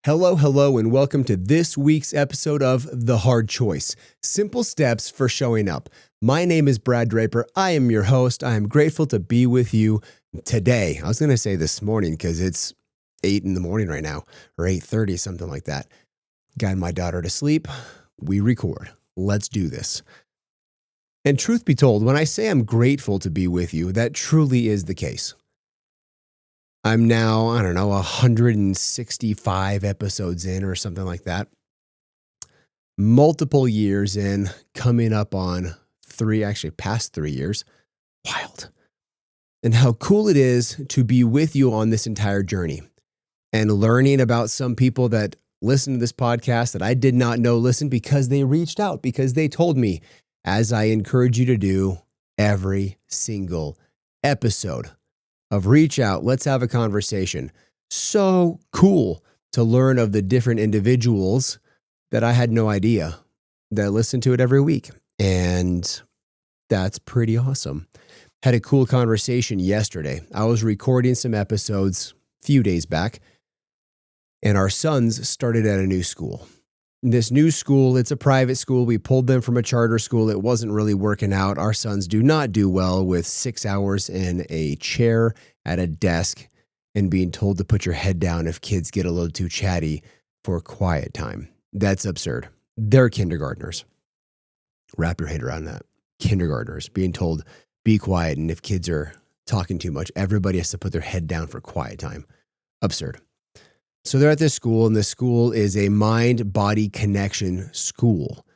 Hello, and welcome to this week's episode of The Hard Choice, Simple Steps for Showing Up. My name is Brad Draper. I am your host. I am grateful to be with you today. I was going to say this morning because it's 8 in the morning right now, or 8:30, something like that. Got my daughter to sleep. We record. Let's do this. And truth be told, when I say I'm grateful to be with you, that truly is the case. I'm now, 165 episodes in or something like that. Multiple years in, coming up on past 3 years. Wild. And how cool it is to be with you on this entire journey and learning about some people that listen to this podcast that I did not know listen because they reached out, because they told me, as I encourage you to do every single episode of reach out, let's have a conversation. So cool to learn of the different individuals that I had no idea that listen to it every week. And that's pretty awesome. Had a cool conversation yesterday. I was recording some episodes a few days back, and our sons started at a new school. This new school, it's a private school. We pulled them from a charter school. It wasn't really working out. Our sons do not do well with 6 hours in a chair at a desk and being told to put your head down if kids get a little too chatty for quiet time. That's absurd. They're kindergartners. Wrap your head around that. Kindergartners being told, be quiet. And if kids are talking too much, everybody has to put their head down for quiet time. Absurd. So they're at this school, and this school is a mind-body connection school.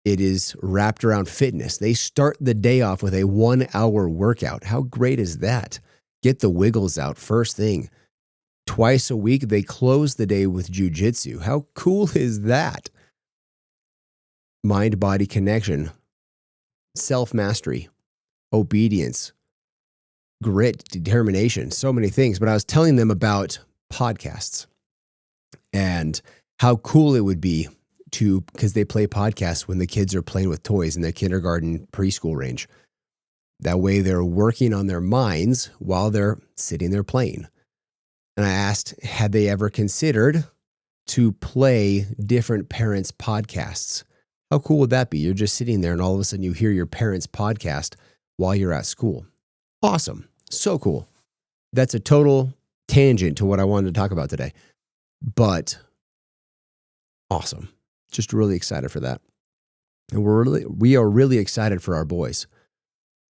It is wrapped around fitness. They start the day off with a 1-hour workout. How great is that? Get the wiggles out first thing. Twice a week, they close the day with jujitsu. How cool is that? Mind-body connection, self-mastery, obedience, grit, determination, so many things. But I was telling them about podcasts and how cool it would be because they play podcasts when the kids are playing with toys in their kindergarten preschool range. That way they're working on their minds while they're sitting there playing. And I asked, had they ever considered to play different parents' podcasts? How cool would that be? You're just sitting there and all of a sudden you hear your parents' podcast while you're at school. Awesome. So cool. That's a total tangent to what I wanted to talk about today. But awesome. Just really excited for that. And we are really excited for our boys.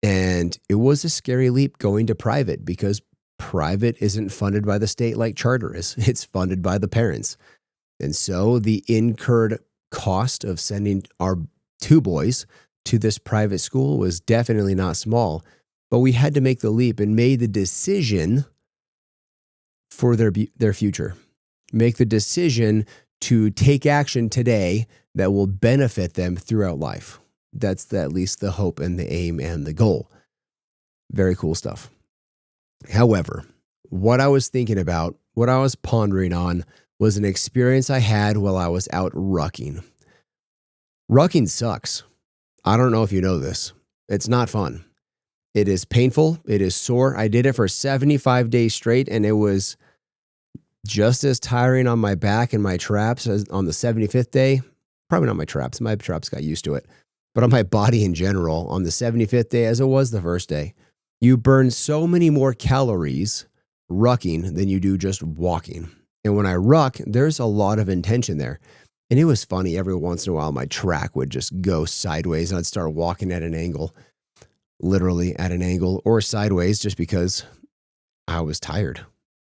And it was a scary leap going to private because private isn't funded by the state like charter is. It's funded by the parents. And so the incurred cost of sending our 2 boys to this private school was definitely not small. But we had to make the leap and made the decision for their future. Make the decision to take action today that will benefit them throughout life. That's at least the hope and the aim and the goal. Very cool stuff. However, what I was thinking about, what I was pondering on, was an experience I had while I was out rucking. Rucking sucks. I don't know if you know this. It's not fun. It is painful. It is sore. I did it for 75 days straight, and it was just as tiring on my back and my traps as on the 75th day. Probably not my traps. My traps got used to it. But on my body in general, on the 75th day as it was the first day, you burn so many more calories rucking than you do just walking. And when I ruck, there's a lot of intention there. And it was funny. Every once in a while, my track would just go sideways and I'd start walking at an angle, literally at an angle or sideways, just because I was tired.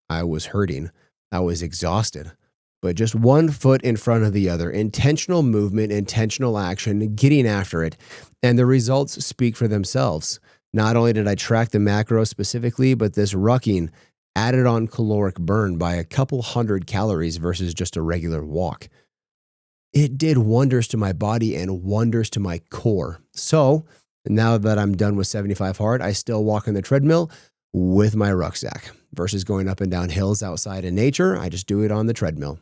I was hurting. I was exhausted, but just one foot in front of the other, intentional movement, intentional action, getting after it. And the results speak for themselves. Not only did I track the macros specifically, but this rucking added on caloric burn by a couple hundred calories versus just a regular walk. It did wonders to my body and wonders to my core. So now that I'm done with 75 hard, I still walk on the treadmill with my rucksack versus going up and down hills outside in nature. I just do it on the treadmill.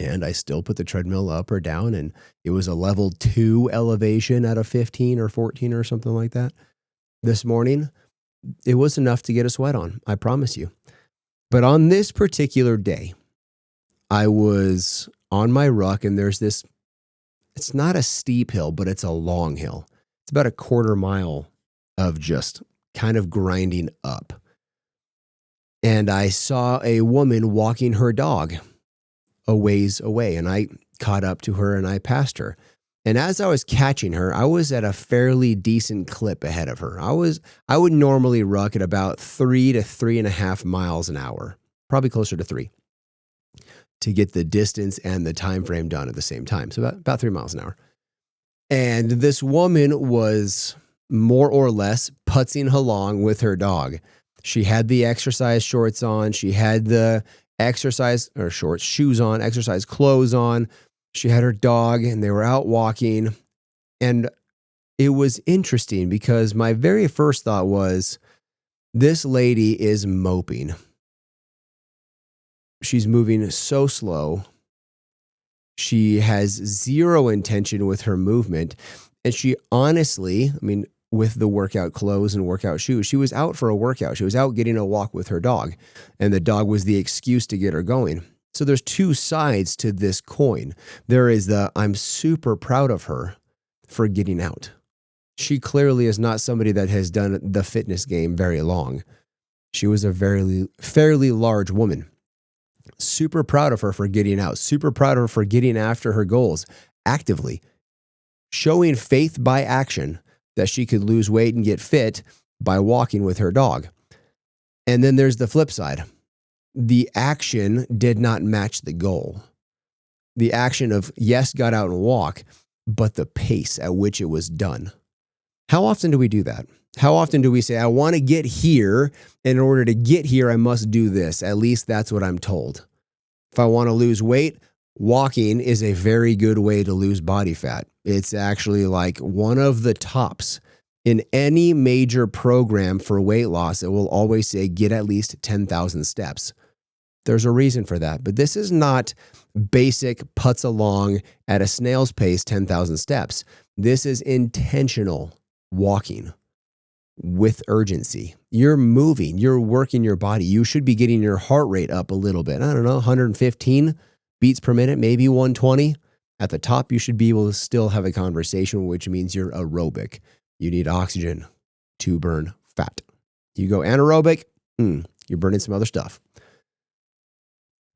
And I still put the treadmill up or down, and it was a level 2 elevation out of 15 or 14 or something like that. This morning, it was enough to get a sweat on, I promise you. But on this particular day, I was on my ruck, and there's this, it's not a steep hill, but it's a long hill. It's about a quarter mile of just kind of grinding up. And I saw a woman walking her dog a ways away, and I caught up to her and I passed her. And as I was catching her, I was at a fairly decent clip ahead of her. I would normally ruck at about 3 to 3.5 miles an hour, probably closer to 3, to get the distance and the time frame done at the same time. So about 3 miles an hour. And this woman was more or less putzing along with her dog. She had the exercise shorts on. She had the exercise or shorts, shoes on, exercise clothes on. She had her dog, and they were out walking. And it was interesting because my very first thought was, this lady is moping. She's moving so slow. She has zero intention with her movement. And she honestly, with the workout clothes and workout shoes, she was out for a workout. She was out getting a walk with her dog, and the dog was the excuse to get her going. So there's two sides to this coin. There is I'm super proud of her for getting out. She clearly is not somebody that has done the fitness game very long. She was a fairly large woman. Super proud of her for getting out. Super proud of her for getting after her goals actively. Showing faith by action that she could lose weight and get fit by walking with her dog. And then there's the flip side. The action did not match the goal. The action of, yes, got out and walk, but the pace at which it was done. How often do we do that? How often do we say, I want to get here, and in order to get here, I must do this. At least that's what I'm told. If I want to lose weight, walking is a very good way to lose body fat. It's actually like one of the tops. In any major program for weight loss, it will always say get at least 10,000 steps. There's a reason for that. But this is not basic putts along at a snail's pace 10,000 steps. This is intentional walking with urgency. You're moving. You're working your body. You should be getting your heart rate up a little bit. I don't know, 115 beats per minute, maybe 120. At the top, you should be able to still have a conversation, which means you're aerobic. You need oxygen to burn fat. You go anaerobic, you're burning some other stuff.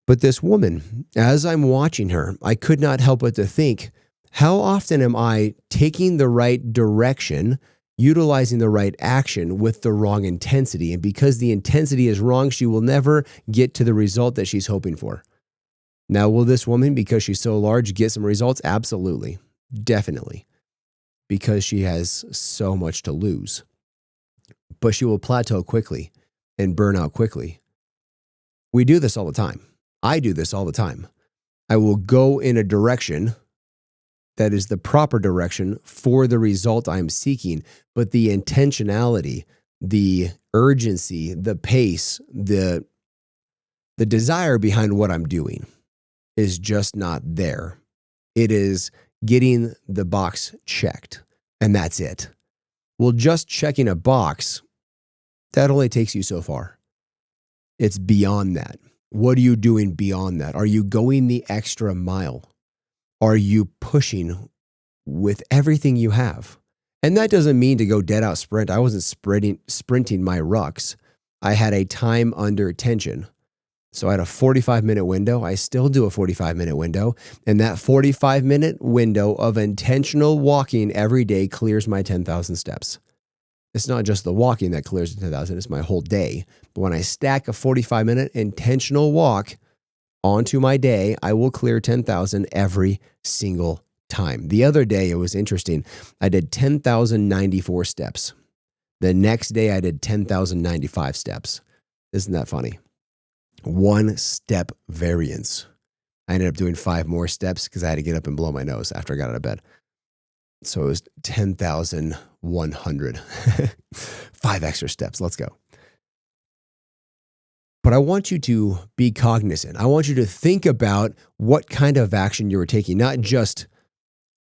But this woman, as I'm watching her, I could not help but to think, how often am I taking the right direction, utilizing the right action with the wrong intensity? And because the intensity is wrong, she will never get to the result that she's hoping for. Now, will this woman, because she's so large, get some results? Absolutely. Definitely. Because she has so much to lose. But she will plateau quickly and burn out quickly. We do this all the time. I do this all the time. I will go in a direction that is the proper direction for the result I'm seeking, but the intentionality, the urgency, the pace, the desire behind what I'm doing is just not there. It is getting the box checked, and that's it. Well, just checking a box, that only takes you so far. It's beyond that. What are you doing beyond that? Are you going the extra mile? Are you pushing with everything you have? And that doesn't mean to go dead out sprint. I wasn't sprinting my rucks. I had a time under tension. So I had a 45-minute window. I still do a 45-minute window. And that 45-minute window of intentional walking every day clears my 10,000 steps. It's not just the walking that clears the 10,000. It's my whole day. But when I stack a 45-minute intentional walk onto my day, I will clear 10,000 every single time. The other day, it was interesting. I did 10,094 steps. The next day, I did 10,095 steps. Isn't that funny? 1 step variance. I ended up doing 5 more steps because I had to get up and blow my nose after I got out of bed. So it was 10,100. 5 extra steps. Let's go. But I want you to be cognizant. I want you to think about what kind of action you were taking, not just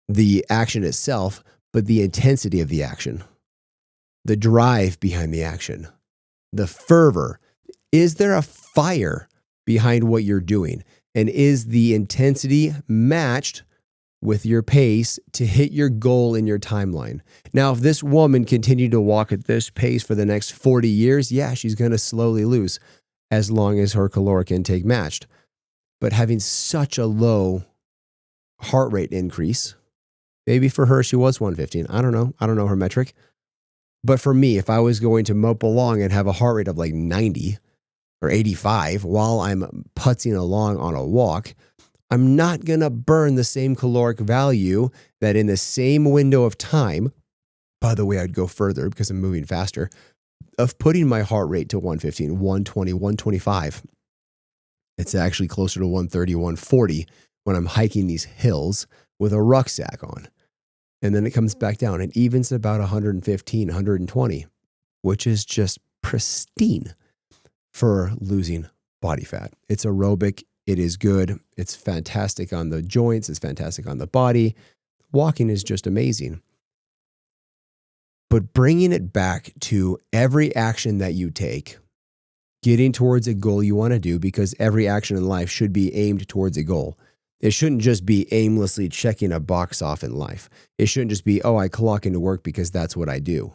the action itself, but the intensity of the action, the drive behind the action, the fervor. Is there a fire behind what you're doing? And is the intensity matched with your pace to hit your goal in your timeline? Now, if this woman continued to walk at this pace for the next 40 years, yeah, she's going to slowly lose as long as her caloric intake matched. But having such a low heart rate increase, maybe for her, she was 115. I don't know. I don't know her metric. But for me, if I was going to mope along and have a heart rate of like 90 or 85 while I'm putzing along on a walk, I'm not going to burn the same caloric value that in the same window of time, by the way, I'd go further because I'm moving faster, of putting my heart rate to 115, 120, 125. It's actually closer to 130, 140 when I'm hiking these hills with a rucksack on. And then it comes back down and evens about 115, 120, which is just pristine for losing body fat. It's aerobic. It is good. It's fantastic on the joints. It's fantastic on the body. Walking is just amazing. But bringing it back to every action that you take, getting towards a goal you want to do, because every action in life should be aimed towards a goal. It shouldn't just be aimlessly checking a box off in life. It shouldn't just be, oh, I clock into work because that's what I do.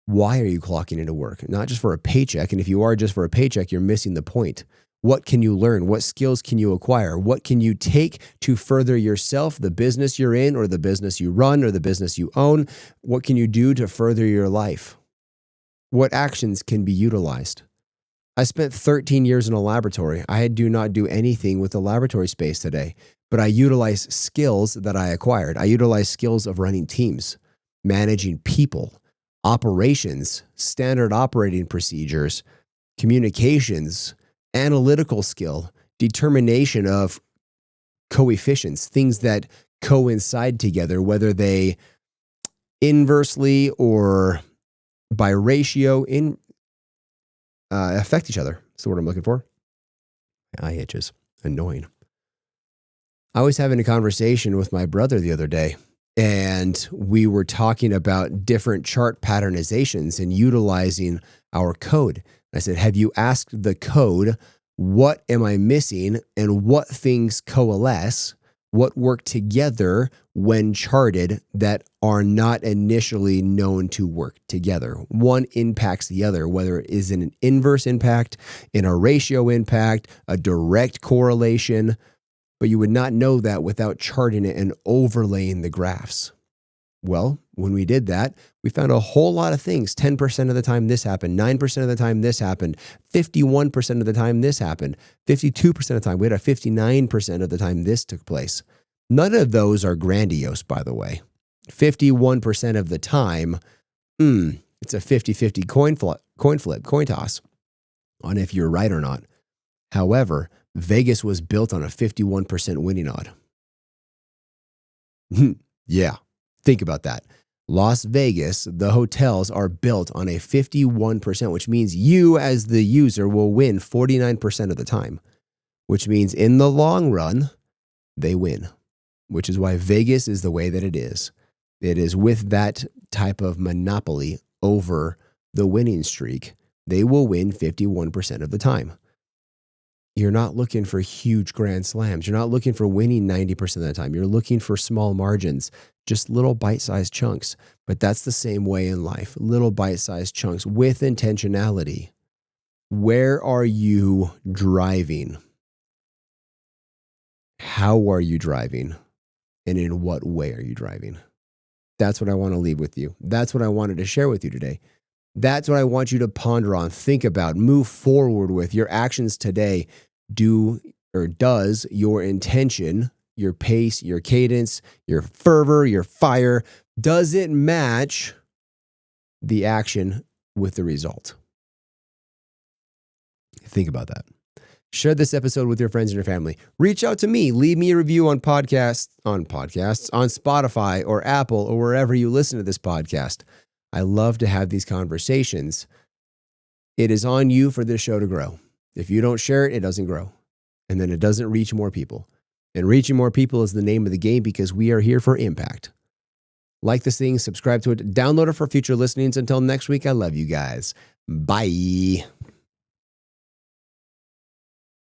Why are you clocking into work? Not just for a paycheck. And if you are just for a paycheck, you're missing the point. What can you learn? What skills can you acquire? What can you take to further yourself, the business you're in, or the business you run, or the business you own? What can you do to further your life? What actions can be utilized? I spent 13 years in a laboratory. I do not do anything with the laboratory space today, but I utilize skills that I acquired. I utilize skills of running teams, managing people, operations, standard operating procedures, communications, analytical skill, determination of coefficients, things that coincide together, whether they inversely or by ratio affect each other. That's the word I'm looking for. My eye itches. Annoying. I was having a conversation with my brother the other day, and we were talking about different chart patternizations and utilizing our code. I said, have you asked the code, what am I missing and what things coalesce, what work together when charted that are not initially known to work together? One impacts the other, whether it is in an inverse impact, in a ratio impact, a direct correlation, but you would not know that without charting it and overlaying the graphs. Well, when we did that, we found a whole lot of things. 10% of the time this happened, 9% of the time this happened, 51% of the time this happened, 52% of the time. We had a 59% of the time this took place. None of those are grandiose, by the way. 51% of the time, it's a 50-50 coin toss on if you're right or not. However, Vegas was built on a 51% winning odd. Yeah. Think about that. Las Vegas, the hotels are built on a 51%, which means you as the user will win 49% of the time, which means in the long run, they win, which is why Vegas is the way that it is. It is with that type of monopoly over the winning streak, they will win 51% of the time. You're not looking for huge grand slams. You're not looking for winning 90% of the time. You're looking for small margins, just little bite-sized chunks. But that's the same way in life, little bite-sized chunks with intentionality. Where are you driving? How are you driving? And in what way are you driving? That's what I want to leave with you. That's what I wanted to share with you today. That's what I want you to ponder on, think about, move forward with. Your actions today does your intention, your pace, your cadence, your fervor, your fire, does it match the action with the result? Think about that. Share this episode with your friends and your family. Reach out to me. Leave me a review on podcasts, on Spotify or Apple or wherever you listen to this podcast. I love to have these conversations. It is on you for this show to grow. If you don't share it, it doesn't grow. And then it doesn't reach more people. And reaching more people is the name of the game because we are here for impact. Like this thing, subscribe to it, download it for future listenings. Until next week, I love you guys. Bye.